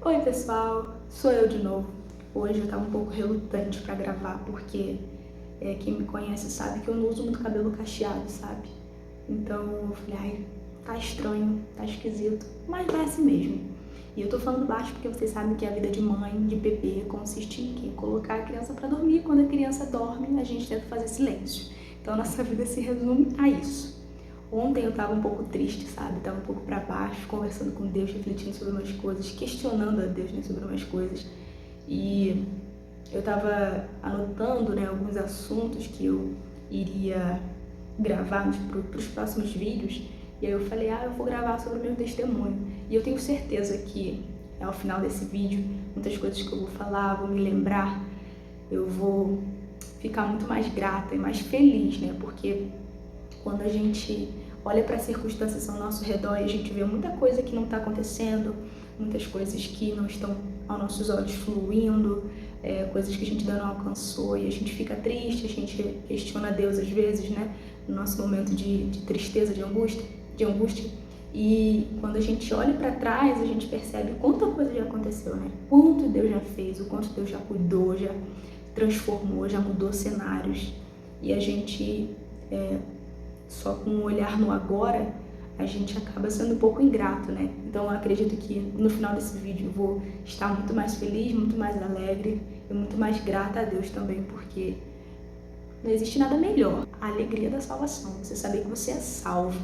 Oi pessoal, sou eu de novo. Hoje eu tava um pouco relutante pra gravar porque quem me conhece sabe que eu não uso muito cabelo cacheado, sabe? Então eu falei, ai, tá estranho, tá esquisito, mas vai assim mesmo. E eu tô falando baixo porque vocês sabem que a vida de mãe, de bebê, consiste em quê? Colocar a criança pra dormir. Quando a criança dorme, a gente tenta fazer silêncio. Então a nossa vida se resume a isso. Ontem eu tava um pouco triste, sabe? Tava um pouco pra baixo, conversando com Deus, refletindo sobre umas coisas, questionando a Deus, né, sobre umas coisas. E eu tava anotando, né, alguns assuntos que eu iria gravar pros próximos vídeos. E aí eu falei, eu vou gravar sobre o meu testemunho. E eu tenho certeza que ao final desse vídeo, muitas coisas que eu vou falar, vou me lembrar, eu vou ficar muito mais grata e mais feliz, né? Porque quando a gente olha para as circunstâncias ao nosso redor e a gente vê muita coisa que não está acontecendo, muitas coisas que não estão aos nossos olhos fluindo, coisas que a gente ainda não alcançou e a gente fica triste, a gente questiona Deus às vezes, né? No nosso momento de tristeza, de angústia. E quando a gente olha para trás, a gente percebe quanta coisa já aconteceu, né? Quanto Deus já fez, o quanto Deus já cuidou, já transformou, já mudou cenários. E a gente só com um olhar no agora, a gente acaba sendo um pouco ingrato, né? Então eu acredito que no final desse vídeo eu vou estar muito mais feliz, muito mais alegre e muito mais grata a Deus também, porque não existe nada melhor. A alegria da salvação, você saber que você é salvo,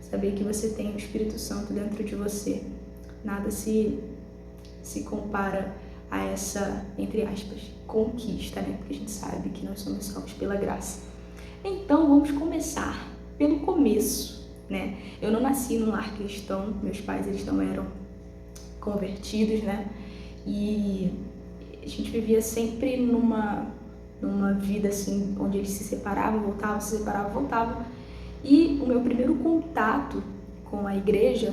saber que você tem o Espírito Santo dentro de você. Nada se compara a essa, entre aspas, conquista, né? Porque a gente sabe que nós somos salvos pela graça. Então vamos começar pelo começo, né? Eu não nasci num lar cristão, meus pais eles não eram convertidos, né? E a gente vivia sempre numa vida assim, onde eles se separavam, voltavam, se separavam, voltavam. E o meu primeiro contato com a igreja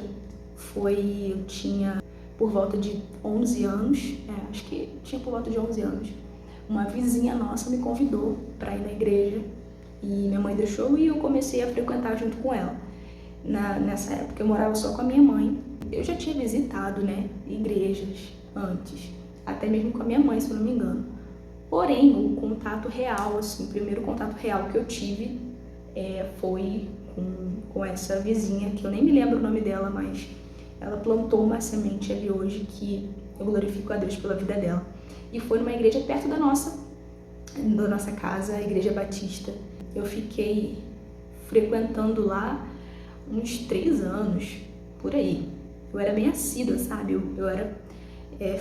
foi, eu tinha por volta de 11 anos, acho que tinha por volta de 11 anos. Uma vizinha nossa me convidou para ir na igreja. E minha mãe deixou e eu comecei a frequentar junto com ela. Nessa época eu morava só com a minha mãe. Eu já tinha visitado, né, igrejas antes, até mesmo com a minha mãe, se eu não me engano. Porém, o contato real, assim, o primeiro contato real que eu tive foi com essa vizinha, que eu nem me lembro o nome dela, mas ela plantou uma semente ali hoje que eu glorifico a Deus pela vida dela. E foi numa igreja perto da nossa casa, a Igreja Batista. Eu fiquei frequentando lá uns 3 anos, por aí. Eu era bem assídua, sabe? Eu era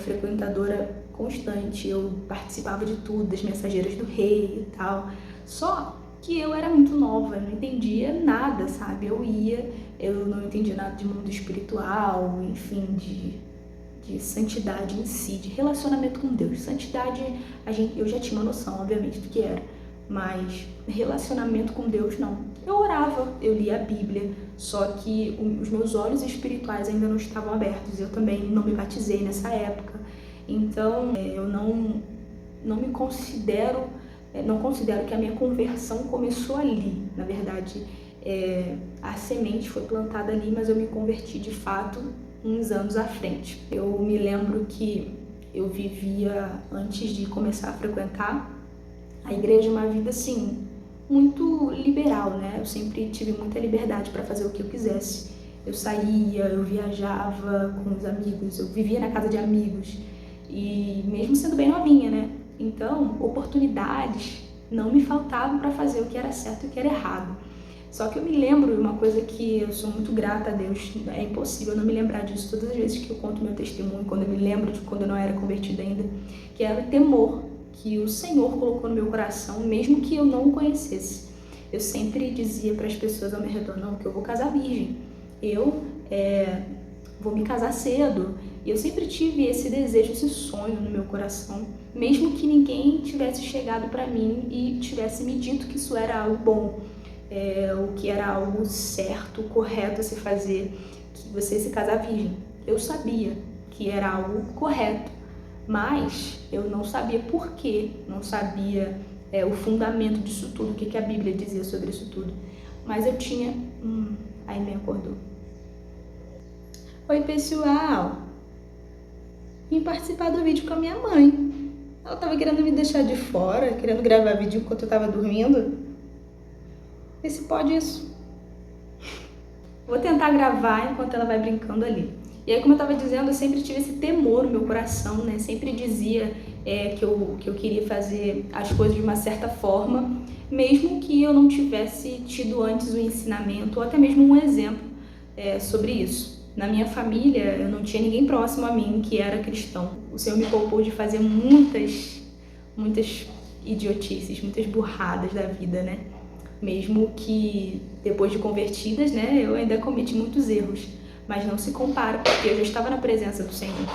frequentadora constante, eu participava de tudo, das mensageiras do rei e tal. Só que eu era muito nova, eu não entendia nada, sabe? Eu não entendia nada de mundo espiritual, enfim, de santidade em si, de relacionamento com Deus. Santidade, eu já tinha uma noção, obviamente, do que era, mas relacionamento com Deus, não. Eu orava, eu lia a Bíblia, só que os meus olhos espirituais ainda não estavam abertos. Eu também não me batizei nessa época, então eu não me considero, não considero que a minha conversão começou ali. Na verdade, a semente foi plantada ali, mas eu me converti de fato uns anos à frente. Eu me lembro que eu vivia, antes de começar a frequentar a igreja, uma vida assim, muito liberal, né? Eu sempre tive muita liberdade para fazer o que eu quisesse. Eu saía, eu viajava com os amigos, eu vivia na casa de amigos, e mesmo sendo bem novinha, né? Então, oportunidades não me faltavam para fazer o que era certo e o que era errado. Só que eu me lembro de uma coisa que eu sou muito grata a Deus, é impossível não me lembrar disso todas as vezes que eu conto meu testemunho, quando eu me lembro de quando eu não era convertida ainda, que era o temor que o Senhor colocou no meu coração, mesmo que eu não o conhecesse. Eu sempre dizia para as pessoas ao meu redor, não, que eu vou casar virgem, eu vou me casar cedo. E eu sempre tive esse desejo, esse sonho no meu coração, mesmo que ninguém tivesse chegado para mim e tivesse me dito que isso era algo bom, o que era algo certo, correto a se fazer, que você se casar virgem. Eu sabia que era algo correto, mas eu não sabia por quê, não sabia o fundamento disso tudo, o que a Bíblia dizia sobre isso tudo. Mas eu tinha... Aí me acordou. Oi, pessoal! vim participar do vídeo com a minha mãe. Ela tava querendo me deixar de fora, querendo gravar vídeo enquanto eu tava dormindo. Vê se pode isso. Vou tentar gravar enquanto ela vai brincando ali. E aí, como eu tava dizendo, eu sempre tive esse temor no meu coração, né? Sempre dizia que eu queria fazer as coisas de uma certa forma, mesmo que eu não tivesse tido antes o ensinamento ou até mesmo um exemplo sobre isso. Na minha família, eu não tinha ninguém próximo a mim que era cristão. O Senhor me poupou de fazer muitas idiotices, muitas burradas da vida, né? Mesmo que depois de convertidas, né, eu ainda cometi muitos erros, mas não se compara, porque eu já estava na presença do Senhor.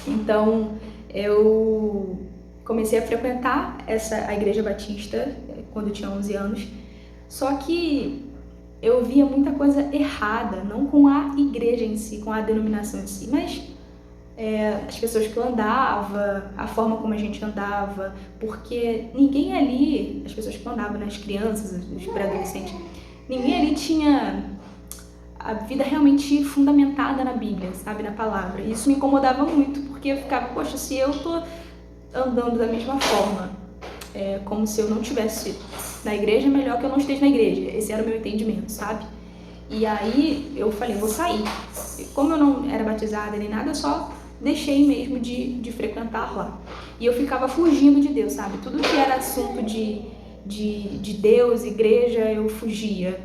Então, eu comecei a frequentar a Igreja Batista quando eu tinha 11 anos, só que eu via muita coisa errada, não com a igreja em si, com a denominação em si, mas as pessoas que eu andava, a forma como a gente andava, porque ninguém ali, as pessoas que eu andava, né, as crianças, os pré-adolescentes, ninguém ali tinha a vida realmente fundamentada na Bíblia, sabe, na palavra. E isso me incomodava muito, porque eu ficava, poxa, se eu tô andando da mesma forma, como se eu não estivesse na igreja, é melhor que eu não esteja na igreja. Esse era o meu entendimento, sabe? E aí eu falei, vou sair. E como eu não era batizada nem nada, eu só deixei mesmo de frequentar lá. E eu ficava fugindo de Deus, sabe? Tudo que era assunto de Deus, igreja, eu fugia.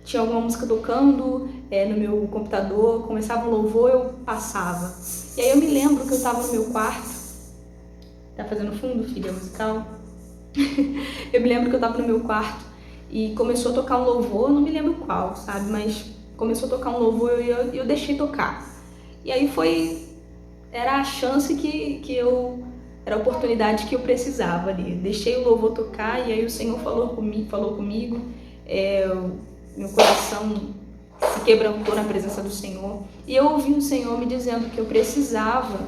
Tinha alguma música tocando no meu computador, começava um louvor, eu passava. E aí eu me lembro que eu estava no meu quarto. Tá fazendo fundo, filha, musical? Eu me lembro que eu estava no meu quarto e começou a tocar um louvor, não me lembro qual, sabe? Mas começou a tocar um louvor e eu deixei tocar. E aí era a chance era a oportunidade que eu precisava ali. Deixei o louvor tocar e aí o Senhor falou comigo, meu coração se quebrantou na presença do Senhor. E eu ouvi o Senhor me dizendo que eu precisava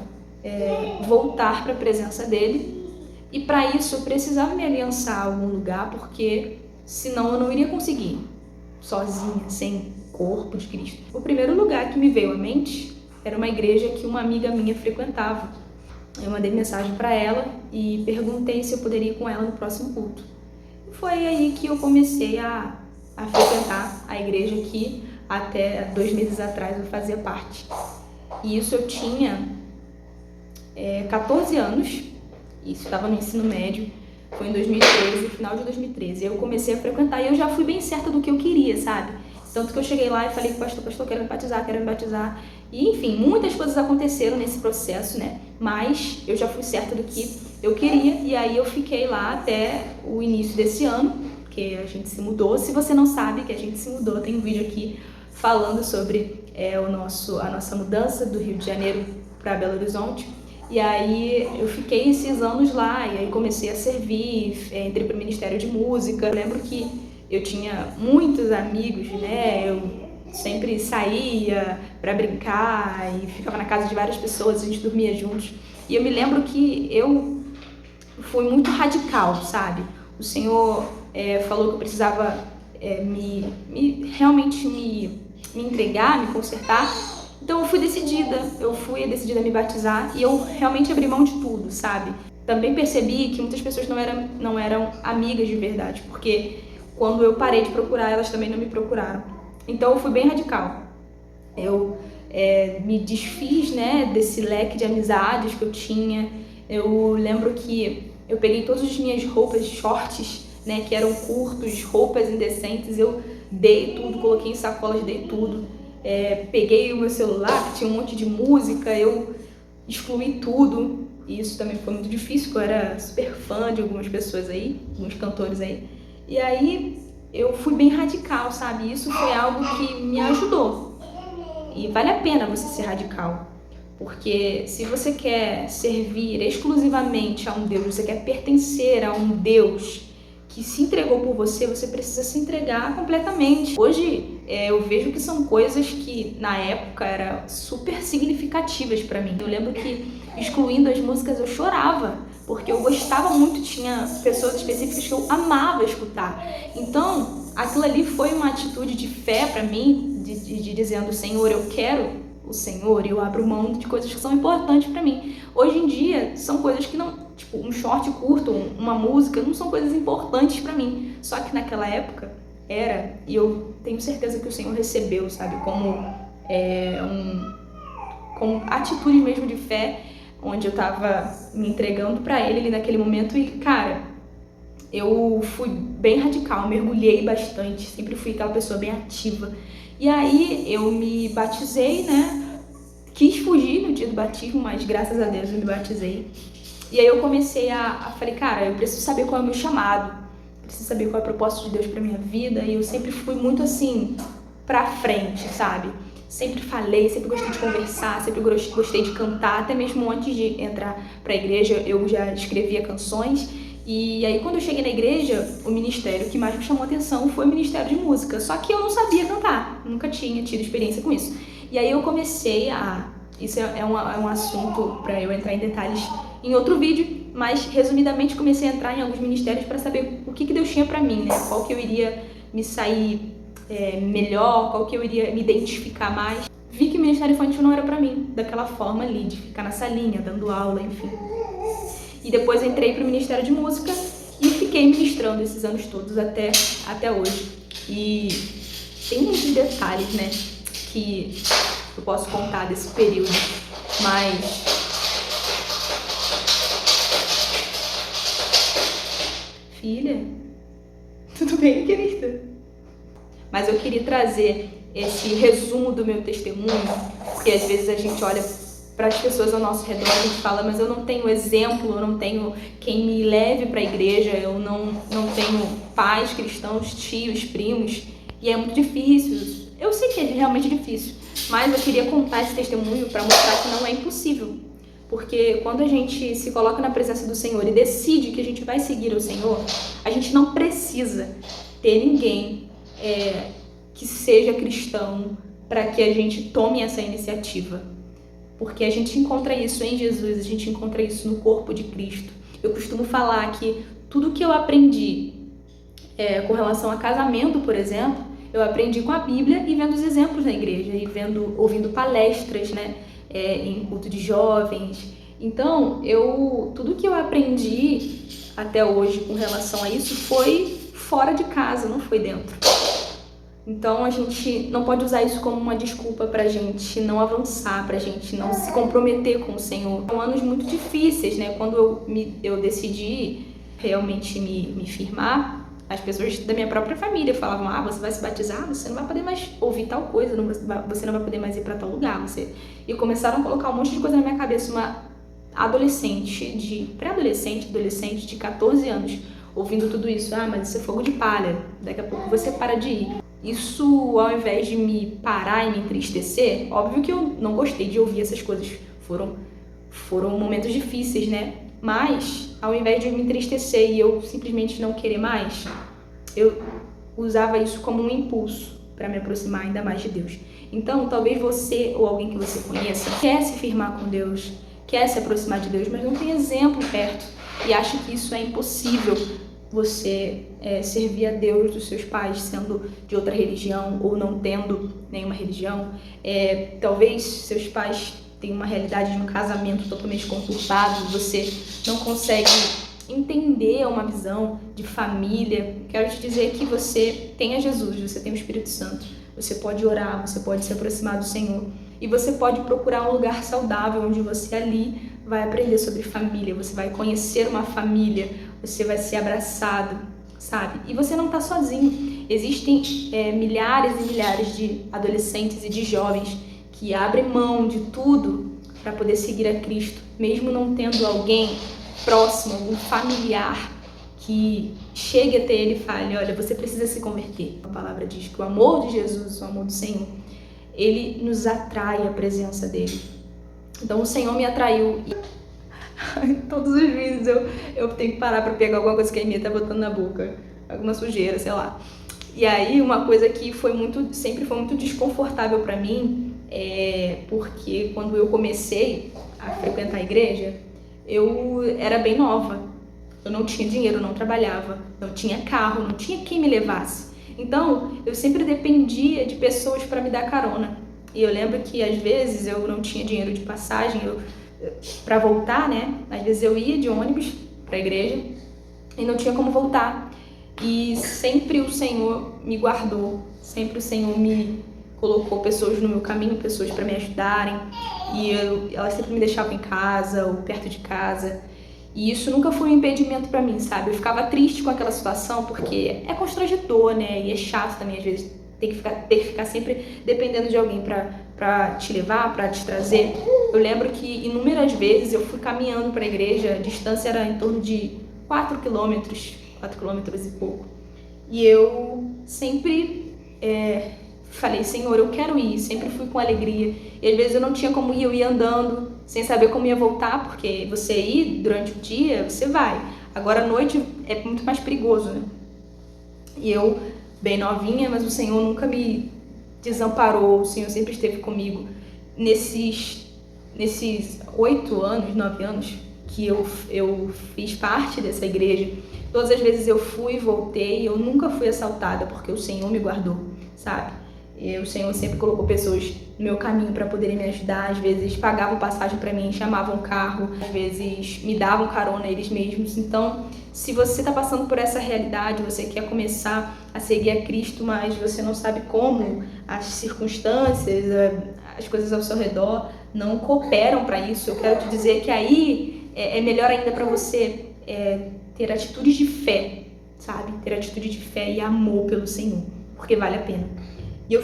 voltar para a presença dEle. E para isso eu precisava me aliançar a algum lugar, porque senão eu não iria conseguir, sozinha, sem corpo de Cristo. O primeiro lugar que me veio à mente era uma igreja que uma amiga minha frequentava. Eu mandei mensagem para ela e perguntei se eu poderia ir com ela no próximo culto. E foi aí que eu comecei a frequentar a igreja que até 2 meses atrás eu fazia parte. E isso eu tinha 14 anos. Isso, estava no ensino médio, foi em 2013, final de 2013. Eu comecei a frequentar e eu já fui bem certa do que eu queria, sabe? Tanto que eu cheguei lá e falei, pastor, quero me batizar. E, enfim, muitas coisas aconteceram nesse processo, né? Mas eu já fui certa do que eu queria e aí eu fiquei lá até o início desse ano, porque a gente se mudou. Se você não sabe que a gente se mudou, tem um vídeo aqui falando sobre a nossa mudança do Rio de Janeiro para Belo Horizonte. E aí eu fiquei esses anos lá, e aí comecei a servir, entrei para o Ministério de Música. Eu lembro que eu tinha muitos amigos, né? Eu sempre saía para brincar e ficava na casa de várias pessoas, a gente dormia juntos. E eu me lembro que eu fui muito radical, sabe? O Senhor falou que eu precisava realmente me entregar, me consertar. Então eu fui decidida a me batizar e eu realmente abri mão de tudo, sabe? Também percebi que muitas pessoas não eram amigas de verdade, porque quando eu parei de procurar, elas também não me procuraram. Então eu fui bem radical. Eu me desfiz, né, desse leque de amizades que eu tinha. Eu lembro que eu peguei todas as minhas roupas, shorts, né, que eram curtos, roupas indecentes, eu dei tudo, coloquei em sacolas, dei tudo. Peguei o meu celular, que tinha um monte de música, eu excluí tudo. E isso também foi muito difícil, porque eu era super fã de algumas pessoas aí, alguns cantores aí. E aí eu fui bem radical, sabe? Isso foi algo que me ajudou. E vale a pena você ser radical. Porque se você quer servir exclusivamente a um Deus, você quer pertencer a um Deus que se entregou por você, você precisa se entregar completamente. Hoje eu vejo que são coisas que na época eram super significativas para mim. Eu lembro que excluindo as músicas eu chorava, porque eu gostava muito, tinha pessoas específicas que eu amava escutar. Então aquilo ali foi uma atitude de fé para mim, de dizendo, Senhor, eu quero o Senhor, eu abro mão de coisas que são importantes pra mim. Hoje em dia, são coisas que não, tipo, um short curto, uma música, não são coisas importantes pra mim. Só que naquela época era, e eu tenho certeza que o Senhor recebeu, sabe, como com atitude mesmo de fé, onde eu tava me entregando pra Ele ali naquele momento. E, cara, eu fui bem radical, mergulhei bastante, sempre fui aquela pessoa bem ativa. E aí eu me batizei, né? Quis fugir no dia do batismo, mas graças a Deus eu me batizei. E aí eu comecei falei, cara, eu preciso saber qual é o meu chamado, preciso saber qual é o propósito de Deus pra minha vida. E eu sempre fui muito assim, pra frente, sabe? Sempre falei, sempre gostei de conversar, sempre gostei de cantar, até mesmo antes de entrar pra igreja eu já escrevia canções. E aí quando eu cheguei na igreja, o ministério que mais me chamou a atenção foi o ministério de música, só que eu não sabia cantar, nunca tinha tido experiência com isso. E aí eu comecei isso é um assunto para eu entrar em detalhes em outro vídeo, mas resumidamente comecei a entrar em alguns ministérios para saber o que Deus tinha para mim, né? Qual que eu iria me sair melhor, qual que eu iria me identificar mais. Vi que o ministério infantil não era para mim, daquela forma ali, de ficar na salinha, dando aula, enfim. E depois entrei para o Ministério de Música e fiquei ministrando esses anos todos até hoje. E tem muitos detalhes, né, que eu posso contar desse período, mas filha, tudo bem, querida? Mas eu queria trazer esse resumo do meu testemunho, porque às vezes a gente olha para as pessoas ao nosso redor, a gente fala, mas eu não tenho exemplo, eu não tenho quem me leve para a igreja, eu não tenho pais cristãos, tios, primos, e é muito difícil. Eu sei que é realmente difícil, mas eu queria contar esse testemunho para mostrar que não é impossível. Porque quando a gente se coloca na presença do Senhor e decide que a gente vai seguir o Senhor, a gente não precisa ter ninguém que seja cristão para que a gente tome essa iniciativa. Porque a gente encontra isso em Jesus, a gente encontra isso no corpo de Cristo. Eu costumo falar que tudo que eu aprendi com relação a casamento, por exemplo, eu aprendi com a Bíblia e vendo os exemplos na igreja, e ouvindo palestras, né, em culto de jovens. Então, tudo que eu aprendi até hoje com relação a isso foi fora de casa, não foi dentro. Então a gente não pode usar isso como uma desculpa pra gente não avançar, pra gente não se comprometer com o Senhor. São anos muito difíceis, né? Quando eu decidi realmente me firmar, as pessoas da minha própria família falavam, você vai se batizar, você não vai poder mais ouvir tal coisa, você não vai poder mais ir pra tal lugar. E começaram a colocar um monte de coisa na minha cabeça, uma adolescente, pré-adolescente, adolescente de 14 anos, ouvindo tudo isso. Mas isso é fogo de palha, daqui a pouco você para de ir. Isso, ao invés de me parar e me entristecer, óbvio que eu não gostei de ouvir essas coisas, foram momentos difíceis, né? Mas, ao invés de me entristecer e eu simplesmente não querer mais, eu usava isso como um impulso para me aproximar ainda mais de Deus. Então, talvez você ou alguém que você conheça quer se firmar com Deus, quer se aproximar de Deus, mas não tem exemplo perto e acha que isso é impossível. Você servir a Deus dos seus pais sendo de outra religião ou não tendo nenhuma religião. Talvez seus pais tenham uma realidade de um casamento totalmente conturbado, você não consegue entender uma visão de família. Quero te dizer que você tem a Jesus, você tem o Espírito Santo, você pode orar, você pode se aproximar do Senhor e você pode procurar um lugar saudável onde você ali vai aprender sobre família, você vai conhecer uma família, você vai ser abraçado, sabe? E você não está sozinho. Existem milhares e milhares de adolescentes e de jovens que abrem mão de tudo para poder seguir a Cristo, mesmo não tendo alguém próximo, algum familiar que chegue até ele e fale, olha, você precisa se converter. A palavra diz que o amor de Jesus, o amor do Senhor, ele nos atrai à presença dele. Então o Senhor me atraiu. Todos os vídeos eu tenho que parar pra pegar alguma coisa que a Amy tá botando na boca, alguma sujeira, sei lá. E aí uma coisa que sempre foi muito desconfortável pra mim, porque quando eu comecei a frequentar a igreja, eu era bem nova, eu não tinha dinheiro, não trabalhava, não tinha carro, não tinha quem me levasse. Então eu sempre dependia de pessoas pra me dar carona. E eu lembro que às vezes eu não tinha dinheiro de passagem para voltar, né? Às vezes eu ia de ônibus para a igreja e não tinha como voltar. E sempre o Senhor me guardou, sempre o Senhor me colocou pessoas no meu caminho, pessoas para me ajudarem. E elas sempre me deixavam em casa ou perto de casa. E isso nunca foi um impedimento para mim, sabe? Eu ficava triste com aquela situação porque é constrangedor, né? E é chato também, às vezes, ter que ficar sempre dependendo de alguém para te levar, para te trazer. Eu lembro que inúmeras vezes eu fui caminhando para a igreja, a distância era em torno de 4 quilômetros e pouco. E eu sempre falei, Senhor, eu quero ir, sempre fui com alegria. E às vezes eu não tinha como ir, eu ia andando, sem saber como ia voltar, porque você ir durante o dia, você vai. Agora à noite é muito mais perigoso, né? E eu, bem novinha, mas o Senhor nunca me desamparou, o Senhor sempre esteve comigo. Nesses 8 anos, 9 anos que eu fiz parte dessa igreja, todas as vezes eu fui e voltei, eu nunca fui assaltada, porque o Senhor me guardou, sabe? E o Senhor sempre colocou pessoas no meu caminho para poderem me ajudar. Às vezes pagavam passagem para mim, chamavam um carro, às vezes me davam carona eles mesmos. Então, se você está passando por essa realidade, você quer começar a seguir a Cristo, mas você não sabe como, as circunstâncias, as coisas ao seu redor não cooperam para isso, eu quero te dizer que aí é melhor ainda para você ter atitudes de fé, sabe? Ter atitude de fé e amor pelo Senhor, porque vale a pena. E eu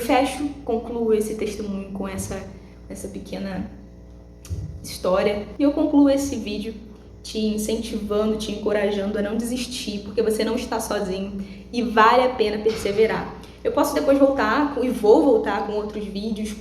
concluo esse testemunho com essa pequena história. E eu concluo esse vídeo te incentivando, te encorajando a não desistir, porque você não está sozinho e vale a pena perseverar. Eu posso depois voltar e vou voltar com outros vídeos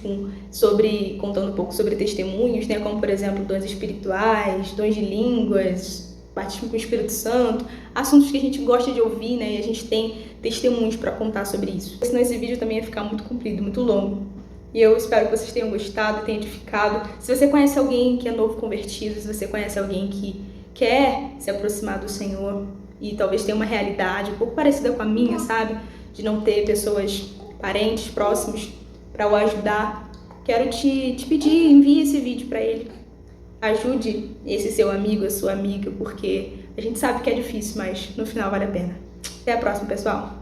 contando um pouco sobre testemunhos, né? Como, por exemplo, dons espirituais, dons de línguas, batismo com o Espírito Santo, assuntos que a gente gosta de ouvir, né? E a gente tem testemunhos para contar sobre isso. Senão esse vídeo também ia ficar muito comprido, muito longo. E eu espero que vocês tenham gostado, tenham edificado. Se você conhece alguém que é novo convertido, se você conhece alguém que quer se aproximar do Senhor e talvez tenha uma realidade um pouco parecida com a minha, sabe? De não ter pessoas, parentes, próximos para o ajudar, quero te pedir, envie esse vídeo para ele. Ajude esse seu amigo, a sua amiga, porque a gente sabe que é difícil, mas no final vale a pena. Até a próxima, pessoal!